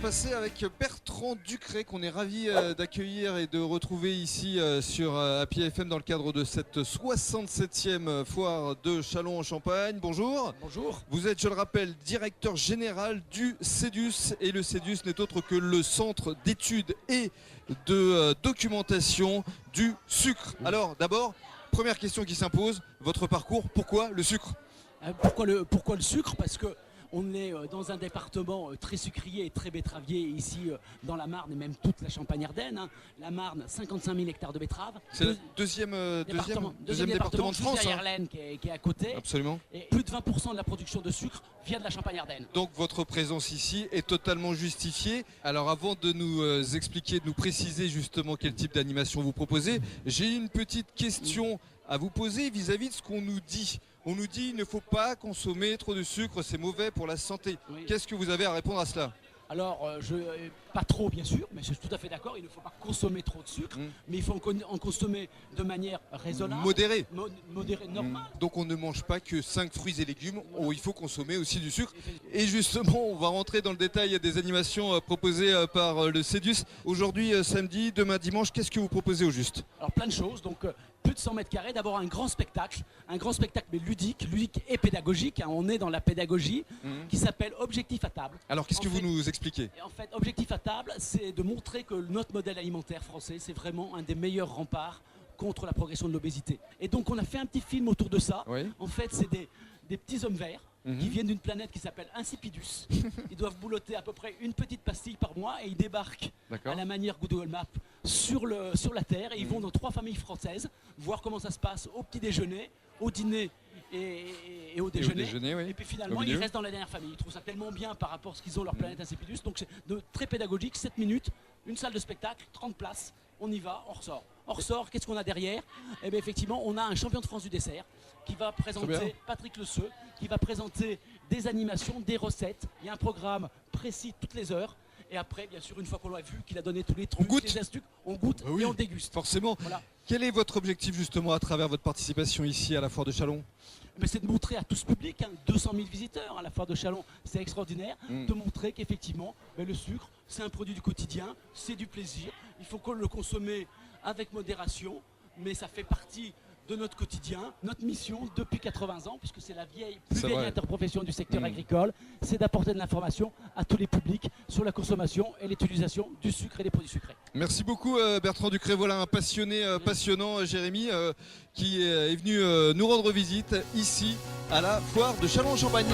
passer avec Bertrand Ducret qu'on est ravi d'accueillir et de retrouver ici sur Happy FM dans le cadre de cette 67e foire de Châlons en Champagne. Bonjour. Bonjour. Vous êtes, je le rappelle, directeur général du CEDUS et le CEDUS n'est autre que le centre d'études et de documentation du sucre. Alors d'abord, première question qui s'impose, votre parcours, pourquoi le sucre ? Pourquoi le sucre ? Parce que on est dans un département très sucrier et très betteravier ici dans la Marne et même toute la Champagne-Ardenne. Hein. La Marne, 55 000 hectares de betteraves. C'est le deuxième département de France. Derrière l'Aisne qui est à côté. Absolument. Et plus de 20% de la production de sucre vient de la Champagne-Ardenne. Donc votre présence ici est totalement justifiée. Alors avant de nous expliquer, de nous préciser justement quel type d'animation vous proposez, j'ai une petite question à vous poser vis-à-vis de ce qu'on nous dit. On nous dit qu'il ne faut pas consommer trop de sucre, c'est mauvais pour la santé. Oui. Qu'est-ce que vous avez à répondre à cela ? Alors, pas trop bien sûr, mais je suis tout à fait d'accord, il ne faut pas consommer trop de sucre, mais il faut en consommer de manière raisonnable. Modéré. Modérée, normale. Donc on ne mange pas que 5 fruits et légumes, il faut consommer aussi du sucre. Et justement, on va rentrer dans le détail des animations proposées par le CEDUS. Aujourd'hui, samedi, demain, dimanche, qu'est-ce que vous proposez au juste ? Alors plein de choses, donc plus de 100 mètres carrés, d'abord un grand spectacle mais ludique et pédagogique, hein, on est dans la pédagogie, qui s'appelle Objectif à table. Alors qu'est-ce que vous nous expliquez ? En fait, Objectif à table, c'est de montrer que notre modèle alimentaire français, c'est vraiment un des meilleurs remparts contre la progression de l'obésité. Et donc on a fait un petit film autour de ça. Oui. En fait, c'est des petits hommes verts qui viennent d'une planète qui s'appelle Insipidus. Ils doivent boulotter à peu près une petite pastille par mois et ils débarquent à la manière Google Maps sur la Terre et ils vont dans 3 familles françaises voir comment ça se passe au petit déjeuner, au dîner et au déjeuner. Oui. Et puis finalement, ils restent dans la dernière famille. Ils trouvent ça tellement bien par rapport à ce qu'ils ont leur planète Insipidus. Donc c'est très pédagogique, 7 minutes, une salle de spectacle, 30 places, on y va, on ressort. On ressort, qu'est-ce qu'on a derrière ? Eh bien effectivement, on a un champion de France du dessert qui va présenter, Patrick Lesseux, qui va présenter des animations, des recettes. Il y a un programme précis toutes les heures. Et après, bien sûr, une fois qu'on l'a vu, qu'il a donné tous les trucs, les astuces, on goûte et on déguste. Forcément. Voilà. Quel est votre objectif justement à travers votre participation ici à la foire de Châlons ? C'est de montrer à tout ce public, 200 000 visiteurs à la foire de Châlons, c'est extraordinaire, de montrer qu'effectivement, le sucre, c'est un produit du quotidien, c'est du plaisir. Il faut le consommer avec modération, mais ça fait partie de notre quotidien. Notre mission depuis 80 ans, puisque c'est la plus vieille interprofession du secteur agricole, c'est d'apporter de l'information à tous les publics sur la consommation et l'utilisation du sucre et des produits sucrés. Merci beaucoup Bertrand Ducret. Voilà un passionné passionnant, Jérémy, qui est venu nous rendre visite ici à la foire de Châlons en Champagne.